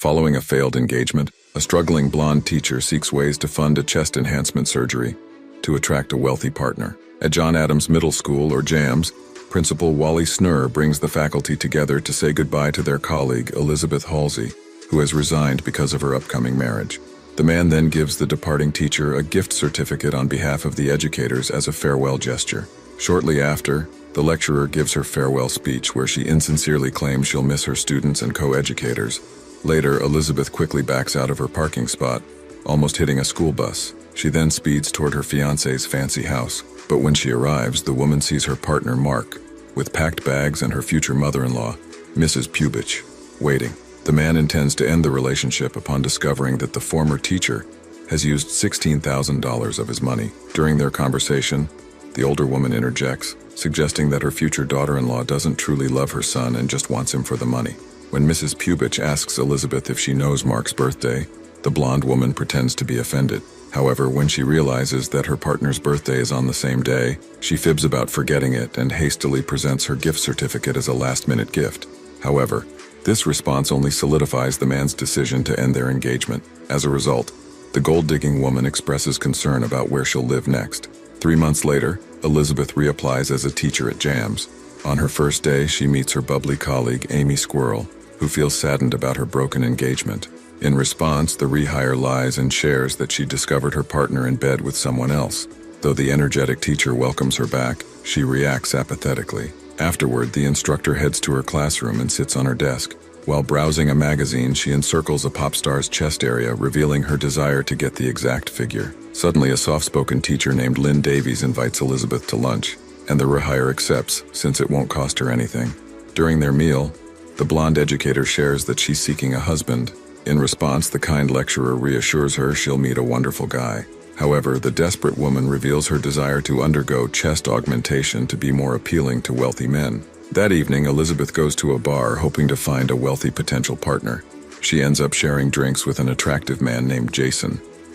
Following a failed engagement, a struggling blonde teacher seeks ways to fund a chest enhancement surgery to attract a wealthy partner. At John Adams Middle School, or JAMS, Principal Wally Snurr brings the faculty together to say goodbye to their colleague, Elizabeth Halsey, who has resigned because of her upcoming marriage. The man then gives the departing teacher a gift certificate on behalf of the educators as a farewell gesture. Shortly after, the lecturer gives her farewell speech where she insincerely claims she'll miss her students and co-educators. Later, Elizabeth quickly backs out of her parking spot, almost hitting a school bus. She then speeds toward her fiancé's fancy house. But when she arrives, the woman sees her partner, Mark, with packed bags and her future mother-in-law, Mrs. Pubich, waiting. The man intends to end the relationship upon discovering that the former teacher has used $16,000 of his money. During their conversation, the older woman interjects, suggesting that her future daughter-in-law doesn't truly love her son and just wants him for the money. When Mrs. Pubich asks Elizabeth if she knows Mark's birthday, the blonde woman pretends to be offended. However, when she realizes that her partner's birthday is on the same day, she fibs about forgetting it and hastily presents her gift certificate as a last-minute gift. However, this response only solidifies the man's decision to end their engagement. As a result, the gold-digging woman expresses concern about where she'll live next. 3 months later, Elizabeth reapplies as a teacher at JAMS. On her first day, she meets her bubbly colleague, Amy Squirrel, who feels saddened about her broken engagement. In response, the rehire lies and shares that she discovered her partner in bed with someone else. Though the energetic teacher welcomes her back, she reacts apathetically. Afterward, the instructor heads to her classroom and sits on her desk. While browsing a magazine, she encircles a pop star's chest area, revealing her desire to get the exact figure. Suddenly, a soft-spoken teacher named Lynn Davies invites Elizabeth to lunch, and the rehire accepts, since it won't cost her anything. During their meal, the blonde educator shares that she's seeking a husband. In response, the kind lecturer reassures her she'll meet a wonderful guy. However, the desperate woman reveals her desire to undergo chest augmentation to be more appealing to wealthy men. That evening, Elizabeth goes to a bar hoping to find a wealthy potential partner. She ends up sharing drinks with an attractive man named Jason.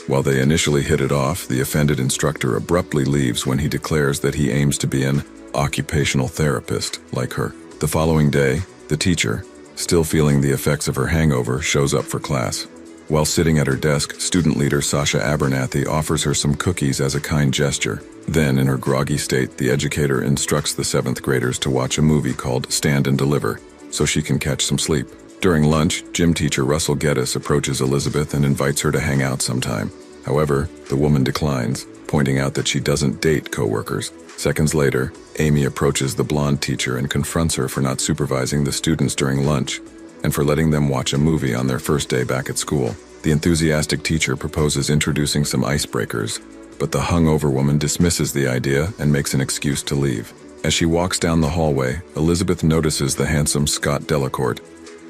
While they initially hit it off, the offended instructor abruptly leaves when he declares that he aims to be an occupational therapist like her. The following day, the teacher, still feeling the effects of her hangover, shows up for class. While sitting at her desk, student leader Sasha Abernathy offers her some cookies as a kind gesture. Then, in her groggy state, the educator instructs the 7th graders to watch a movie called Stand and Deliver, so she can catch some sleep. During lunch, gym teacher Russell Geddes approaches Elizabeth and invites her to hang out sometime. However, the woman declines, pointing out that she doesn't date coworkers. Seconds later, Amy approaches the blonde teacher and confronts her for not supervising the students during lunch and for letting them watch a movie on their first day back at school. The enthusiastic teacher proposes introducing some icebreakers, but the hungover woman dismisses the idea and makes an excuse to leave. As she walks down the hallway, Elizabeth notices the handsome Scott Delacourt,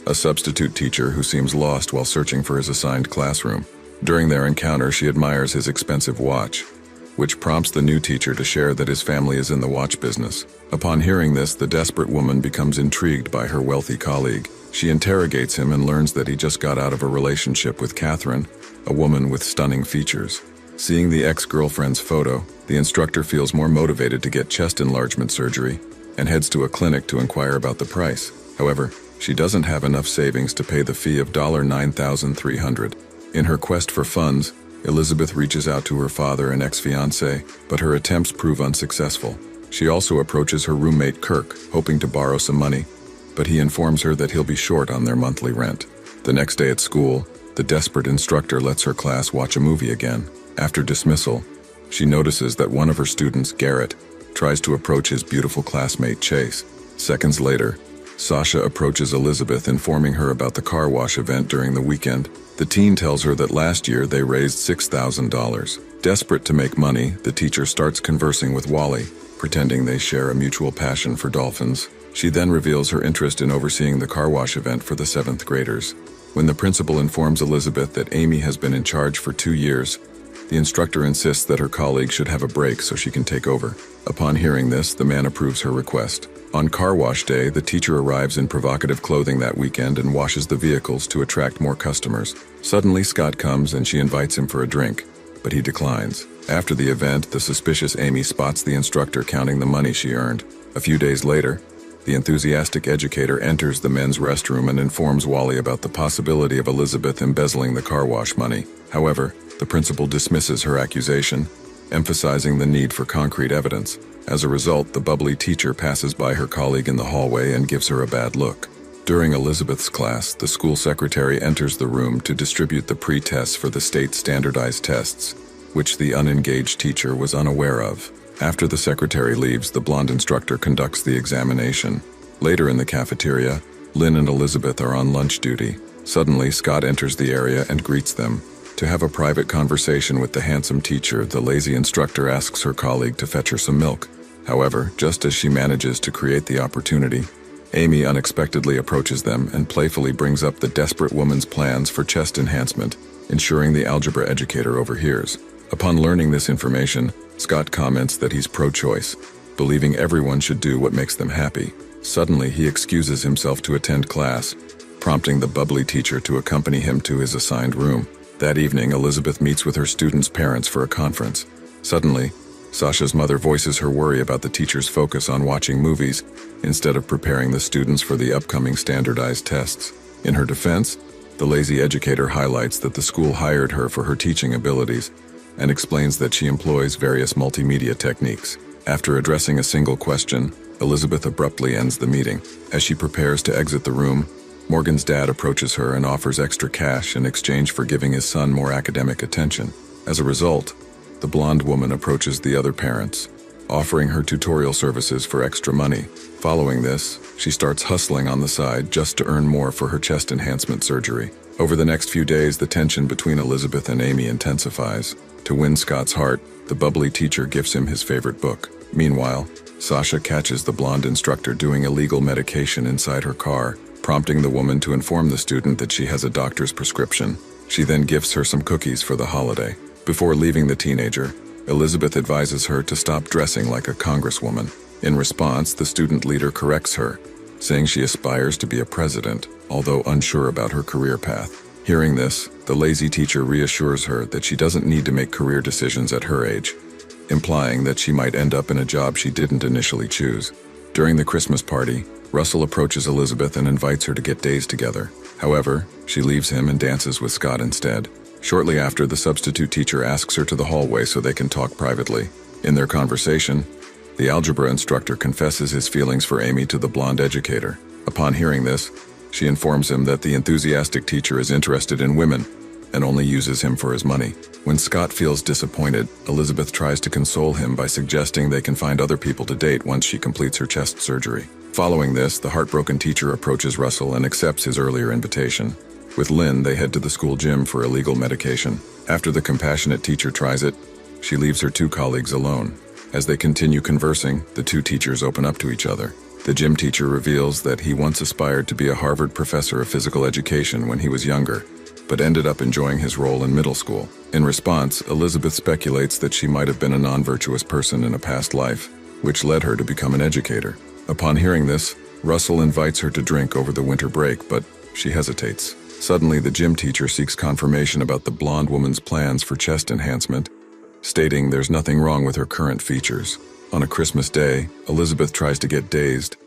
a substitute teacher who seems lost while searching for his assigned classroom. During their encounter, she admires his expensive watch, which prompts the new teacher to share that his family is in the watch business. Upon hearing this, the desperate woman becomes intrigued by her wealthy colleague. She interrogates him and learns that he just got out of a relationship with Catherine, a woman with stunning features. Seeing the ex-girlfriend's photo, the instructor feels more motivated to get chest enlargement surgery and heads to a clinic to inquire about the price. However, she doesn't have enough savings to pay the fee of $9,300. In her quest for funds, Elizabeth reaches out to her father and ex-fiancé, but her attempts prove unsuccessful. She also approaches her roommate Kirk, hoping to borrow some money, but he informs her that he'll be short on their monthly rent. The next day at school, the desperate instructor lets her class watch a movie again. After dismissal, she notices that one of her students, Garrett, tries to approach his beautiful classmate Chase. Seconds later, Sasha approaches Elizabeth, informing her about the car wash event during the weekend. The teen tells her that last year they raised $6,000. Desperate to make money, the teacher starts conversing with Wally, pretending they share a mutual passion for dolphins. She then reveals her interest in overseeing the car wash event for the 7th graders. When the principal informs Elizabeth that Amy has been in charge for 2 years, the instructor insists that her colleague should have a break so she can take over. Upon hearing this, the man approves her request. On car wash day, the teacher arrives in provocative clothing that weekend and washes the vehicles to attract more customers. Suddenly, Scott comes and she invites him for a drink, but he declines. After the event, the suspicious Amy spots the instructor counting the money she earned. A few days later, The enthusiastic educator enters the men's restroom and informs Wally about the possibility of Elizabeth embezzling the car wash money. However, the principal dismisses her accusation, emphasizing the need for concrete evidence. As a result, the bubbly teacher passes by her colleague in the hallway and gives her a bad look. During Elizabeth's class, the school secretary enters the room to distribute the pre-tests for the state standardized tests, which the unengaged teacher was unaware of. After the secretary leaves, the blonde instructor conducts the examination. Later in the cafeteria, Lynn and Elizabeth are on lunch duty. Suddenly, Scott enters the area and greets them. To have a private conversation with the handsome teacher, the lazy instructor asks her colleague to fetch her some milk. However, just as she manages to create the opportunity, Amy unexpectedly approaches them and playfully brings up the desperate woman's plans for chest enhancement, ensuring the algebra educator overhears. Upon learning this information, Scott comments that he's pro-choice, believing everyone should do what makes them happy. Suddenly, he excuses himself to attend class, prompting the bubbly teacher to accompany him to his assigned room. That evening, Elizabeth meets with her students' parents for a conference. Suddenly, Sasha's mother voices her worry about the teacher's focus on watching movies instead of preparing the students for the upcoming standardized tests. In her defense, the lazy educator highlights that the school hired her for her teaching abilities and explains that she employs various multimedia techniques. After addressing a single question, Elizabeth abruptly ends the meeting. As she prepares to exit the room, Morgan's dad approaches her and offers extra cash in exchange for giving his son more academic attention. As a result, the blonde woman approaches the other parents, offering her tutorial services for extra money. Following this, she starts hustling on the side just to earn more for her chest enhancement surgery. Over the next few days, the tension between Elizabeth and Amy intensifies. To win Scott's heart, the bubbly teacher gifts him his favorite book. Meanwhile, Sasha catches the blonde instructor doing illegal medication inside her car, prompting the woman to inform the student that she has a doctor's prescription. She then gifts her some cookies for the holiday. Before leaving the teenager, Elizabeth advises her to stop dressing like a congresswoman. In response, the student leader corrects her, saying she aspires to be a president, although unsure about her career path. Hearing this, the lazy teacher reassures her that she doesn't need to make career decisions at her age, implying that she might end up in a job she didn't initially choose. During the Christmas party, Russell approaches Elizabeth and invites her to get dazed together. However, she leaves him and dances with Scott instead. Shortly after, the substitute teacher asks her to the hallway so they can talk privately. In their conversation, the algebra instructor confesses his feelings for Amy to the blonde educator. Upon hearing this, she informs him that the enthusiastic teacher is interested in women and only uses him for his money. When Scott feels disappointed, Elizabeth tries to console him by suggesting they can find other people to date once she completes her chest surgery. Following this, the heartbroken teacher approaches Russell and accepts his earlier invitation. With Lynn, they head to the school gym for illegal medication. After the compassionate teacher tries it, she leaves her two colleagues alone. As they continue conversing, the two teachers open up to each other. The gym teacher reveals that he once aspired to be a Harvard professor of physical education when he was younger, but ended up enjoying his role in middle school. In response, Elizabeth speculates that she might have been a non-virtuous person in a past life, which led her to become an educator. Upon hearing this, Russell invites her to drink over the winter break, but she hesitates. Suddenly, the gym teacher seeks confirmation about the blonde woman's plans for chest enhancement, stating there's nothing wrong with her current features. On a Christmas day, Elizabeth tries to get dazed,